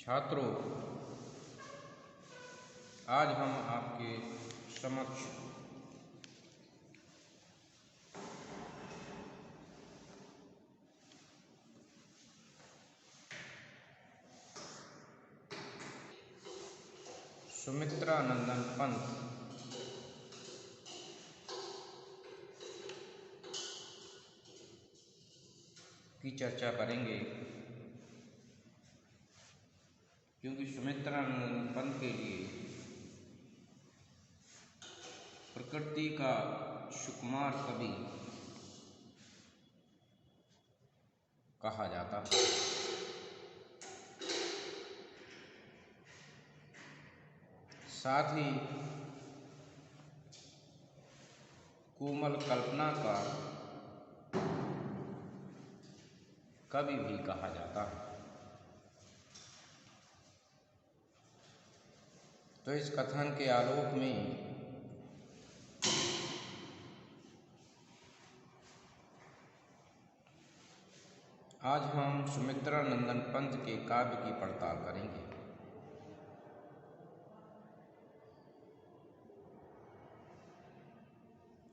छात्रों, आज हम आपके समक्ष सुमित्रा नंदन पंत की चर्चा करेंगे, क्योंकि सुमित्रा नंदन पंत के लिए प्रकृति का सुकुमार कवि कहा जाता है। साथ ही कोमल कल्पना का कवि भी कहा जाता है। तो इस कथन के आलोक में आज हम सुमित्रा नंदन पंत के काव्य की पड़ताल करेंगे।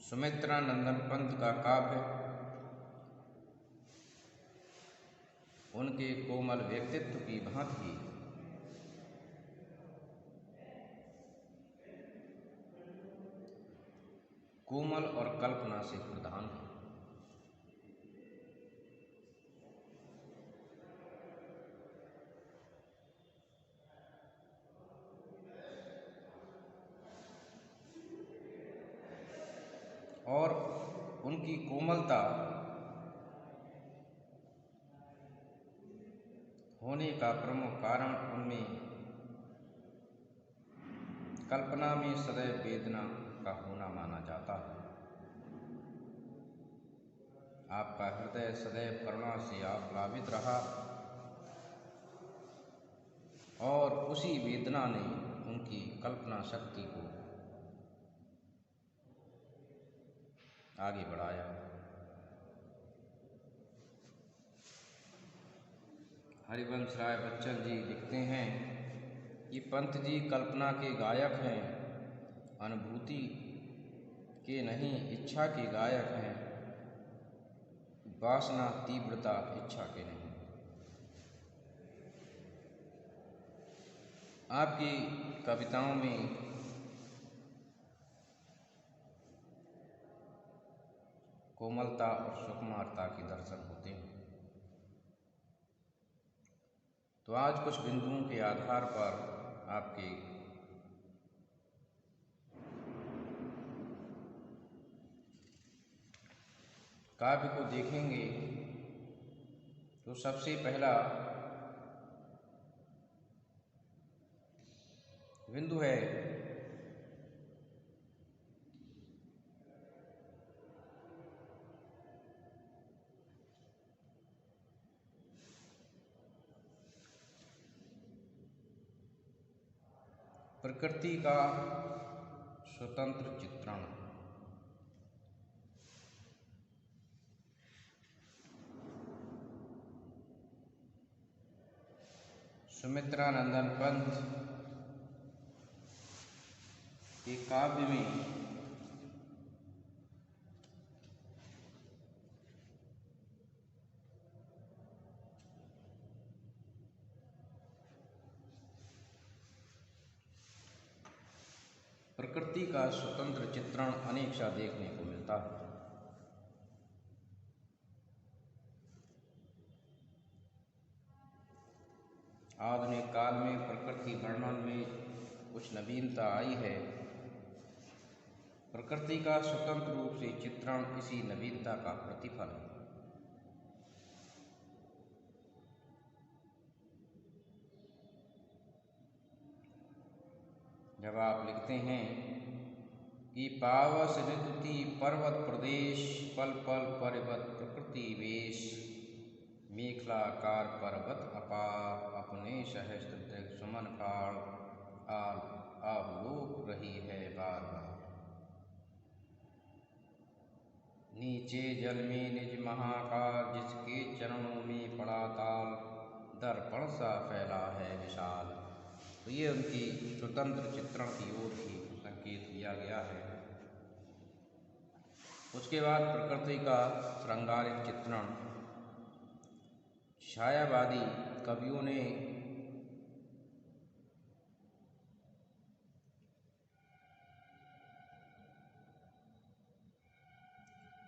सुमित्रा नंदन पंत का काव्य उनके कोमल व्यक्तित्व की भांति कोमल और कल्पना से प्रधान है। और उनकी कोमलता होने का प्रमुख कारण उनमें कल्पना में सदैव वेदना का होना माना जाता है। आपका हृदय सदैव करुणा से आप्लावित रहा और उसी वेदना ने उनकी कल्पना शक्ति को आगे बढ़ाया। हरिवंश राय बच्चन जी लिखते हैं कि पंत जी कल्पना के गायक हैं, अनुभूति के नहीं इच्छा के गायक हैं, वासना तीव्रता इच्छा के नहीं। आपकी कविताओं में कोमलता और सुकुमारता के दर्शन होते हैं। तो आज कुछ बिंदुओं के आधार पर आपके काव्य को देखेंगे। तो सबसे पहला बिंदु है प्रकृति का स्वतंत्र चित्रण। सुमित्रा नंदन पंत के काव्य में प्रकृति का स्वतंत्र चित्रण अनेक सा देखने को मिलता है। आधुनिक काल में प्रकृति वर्णन में कुछ नवीनता आई है। प्रकृति का स्वतंत्र रूप से चित्रण इसी नवीनता का प्रतिफल है। जब आप लिखते हैं कि पावस ऋतुति पर्वत प्रदेश, पल पल पर्वत प्रकृति वेश, मेखलाकार पर्वत अपार, अपने सहस्त्र सुमन काल आलोक रही है बार बार। नीचे जल में निज महाकाल, जिसके चरणों में पड़ा ताल, दर्पण सा फैला है विशाल। तो ये उनकी स्वतंत्र चित्रण की ओर भी संकेत दिया गया है। उसके बाद प्रकृति का श्रृंगारिक चित्रण। छायावादी कवियों ने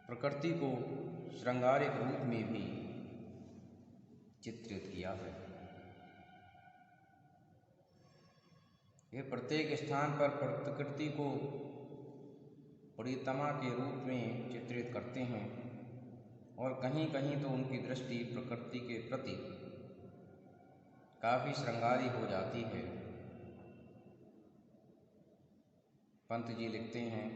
प्रकृति को श्रृंगारिक रूप में भी चित्रित किया है। ये प्रत्येक स्थान पर प्रकृति को प्रियतमा के रूप में चित्रित करते हैं और कहीं कहीं तो उनकी दृष्टि प्रकृति के प्रति काफ़ी श्रृंगारी हो जाती है। पंत जी लिखते हैं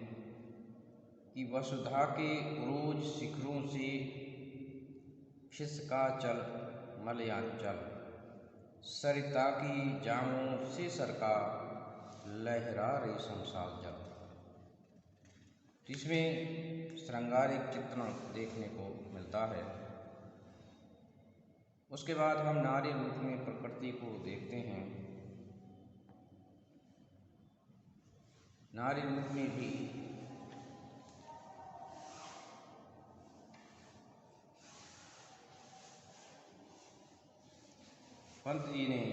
कि वसुधा के उरोज शिखरों से खिसका चल मलयांचल, सरिता की जामों से सरका लहरा रेशम सा जल। इसमें श्रृंगारिक चित्रण देखने को मिलता है। उसके बाद हम नारी रूप में प्रकृति को देखते हैं। नारी रूप में भी पंत जी ने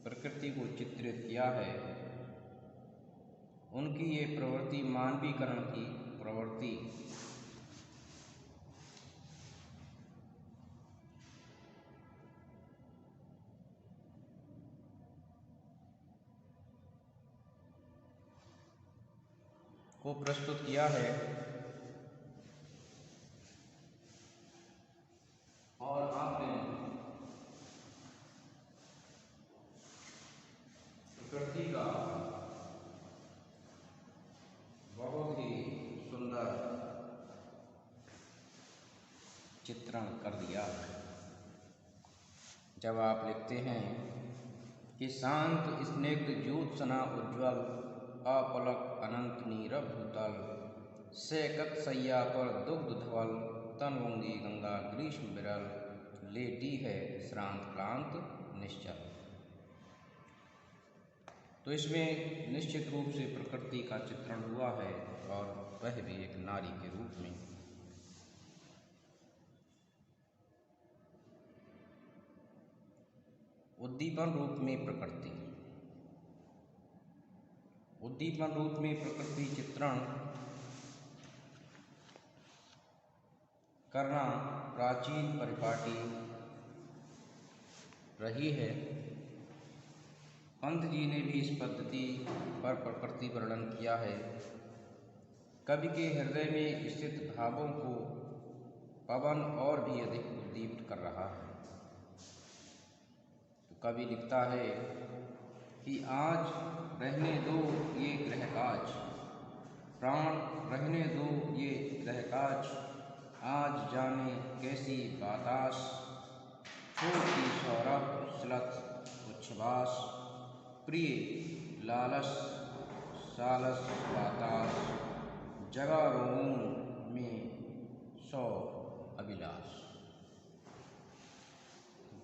प्रकृति को चित्रित किया है। उनकी ये प्रवृत्ति मानवीकरण की प्रवृत्ति को प्रस्तुत किया है और आपने प्रकृति का बहुत ही सुंदर चित्रण कर दिया है। जब आप लिखते हैं कि शांत स्निग्ध ज्योत्सना उज्ज्वल अपलक अनंत नीरव भूतल, सैकत सैया पर दुग्ध धवल, तनवंगी गंगा ग्रीष्म विरल, लेटी है श्रांत क्लांत निश्चल। तो इसमें निश्चित रूप से प्रकृति का चित्रण हुआ है और वह भी एक नारी के रूप में। उद्दीपन रूप में प्रकृति। उद्दीपन रूप में प्रकृति चित्रण करना प्राचीन परिपाटी रही है। पंत जी ने भी इस पद्धति पर प्रकृति वर्णन किया है। कवि के हृदय में स्थित भावों को पवन और भी अधिक उद्दीपित कर रहा है। तो कवि लिखता है कि आज रहने दो ये गृहकाज, प्राण रहने दो ये गृहकाज, आज जाने कैसी बातास, छोटी सौरभ श्लथ उच्छ्वास, प्रिय लालस सालस बातास, जगा रोऊं में सौ अभिलाष।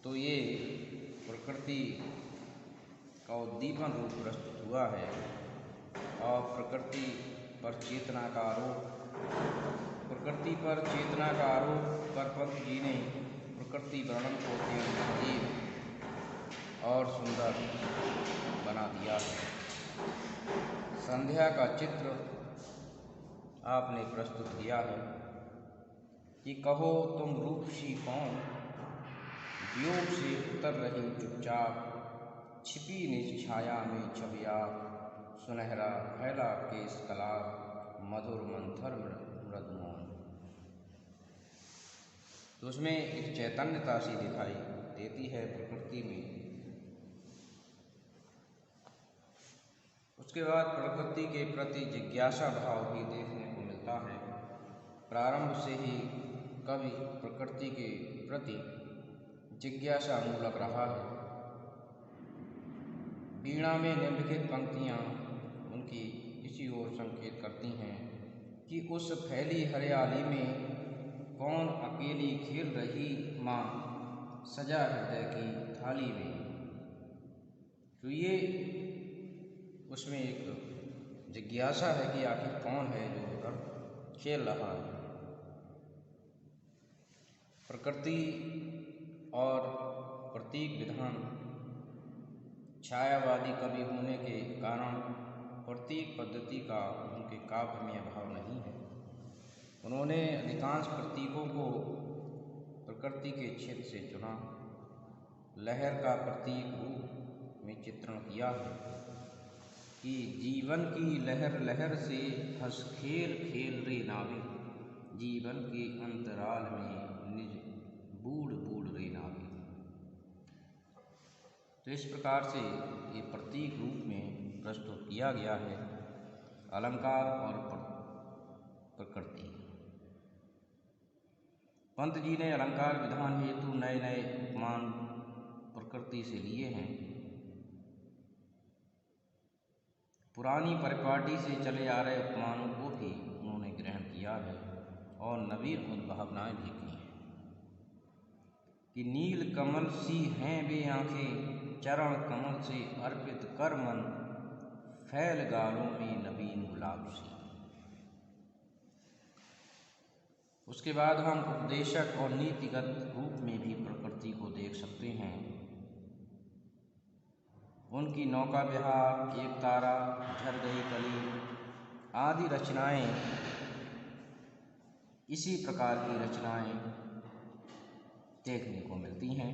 तो ये प्रकृति का उद्दीपन रूप प्रस्तुत हुआ है और प्रकृति पर चेतना का आरोप कर पंत जी ने प्रकृति वर्णन को अत्यंत और सुंदर बना दिया है। संध्या का चित्र आपने प्रस्तुत किया है कि कहो तुम रूपसी कौन, वियोग से उतर रही चुपचाप, छिपी निज छाया में छबिया, सुनहरा फैला केश कलाप, मधुर मंथर मृदुमौन। तो उसमें एक चैतन्यता सी दिखाई देती है प्रकृति में। उसके बाद प्रकृति के प्रति जिज्ञासा भाव भी देखने को मिलता है। प्रारंभ से ही कवि प्रकृति के प्रति जिज्ञासा मूलक रहा है। वीणा में निम्नलिखित पंक्तियाँ उनकी इसी ओर संकेत करती हैं कि उस फैली हरियाली में कौन अकेली खेल रही माँ, सजा हृदय की थाली में। तो ये उसमें एक जिज्ञासा है कि आखिर कौन है जो उधर खेल रहा है। प्रकृति और प्रतीक विधान छायावादी कवि होने के कारण प्रतीक पद्धति का उनके काव्य में अभाव नहीं है। उन्होंने अधिकांश प्रतीकों को प्रकृति के क्षेत्र से चुना, लहर का प्रतीक रूप में चित्रण किया है कि जीवन की लहर लहर से हंस खेल खेल रे नावे, जीवन के अंतराल में निज बूढ़ बूढ़ रे नावे। तो इस प्रकार से ये प्रतीक रूप में प्रस्तुत किया गया है अलंकार और प्रकृति। पंत जी ने अलंकार विधान हेतु नए नए उपमान प्रकृति से लिए हैं। पुरानी परिपाटी से चले आ रहे उपमानों को भी उन्होंने ग्रहण किया है और नवीन उद्भावनाएं भी की हैं कि नील कमल सी हैं वे आँखें, चरण कमल से अर्पित कर मन, फैल गालों में नवीन गुलाब सी। उसके बाद हम उपदेशक और नीतिगत रूप में भी प्रकृति को देख सकते हैं। उनकी नौका विहार, एक तारा, झर गई कली आदि रचनाएं, इसी प्रकार की रचनाएं देखने को मिलती हैं।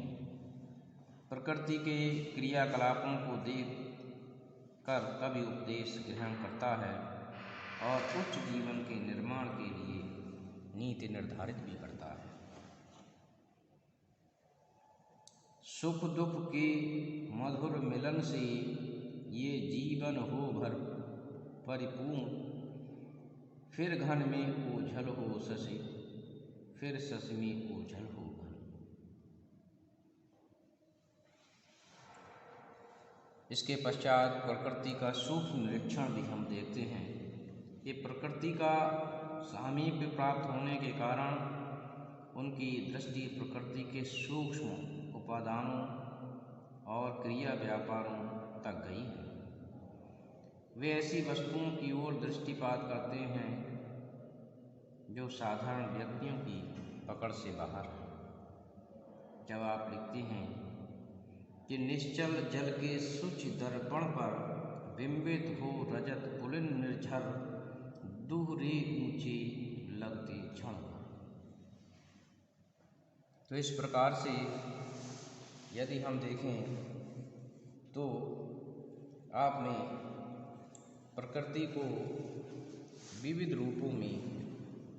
प्रकृति के क्रियाकलापों को देख कर कवि उपदेश ग्रहण करता है और उच्च जीवन के निर्माण के लिए नीति निर्धारित भी करता है। सुख दुख के मधुर मिलन से ये जीवन हो भर परिपूर्ण, फिर घन में ओझल हो शशि, फिर शशि में ओझल हो घन। इसके पश्चात प्रकृति का सूक्ष्म निरीक्षण भी हम देखते हैं कि प्रकृति का सामीप्य प्राप्त होने के कारण उनकी दृष्टि प्रकृति के सूक्ष्म उपादानों और क्रिया व्यापारों तक गई है। वे ऐसी वस्तुओं की ओर दृष्टिपात करते हैं जो साधारण व्यक्तियों की पकड़ से बाहर है। जब आप लिखते हैं कि निश्चल जल के शुच दर्पण पर बिंबित हो रजत पुलिन निर्झर, दूहरे ऊंचे लगते क्षण। तो इस प्रकार से यदि हम देखें तो आपने प्रकृति को विविध रूपों में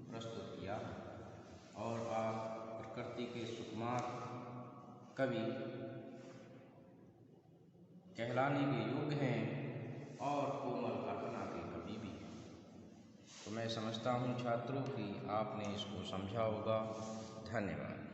प्रस्तुत किया और आप प्रकृति के सुकुमार कवि कहलाने के योग्य हैं और कोमल कल्पना के कवि भी हैं। तो मैं समझता हूँ छात्रों कि आपने इसको समझा होगा। धन्यवाद।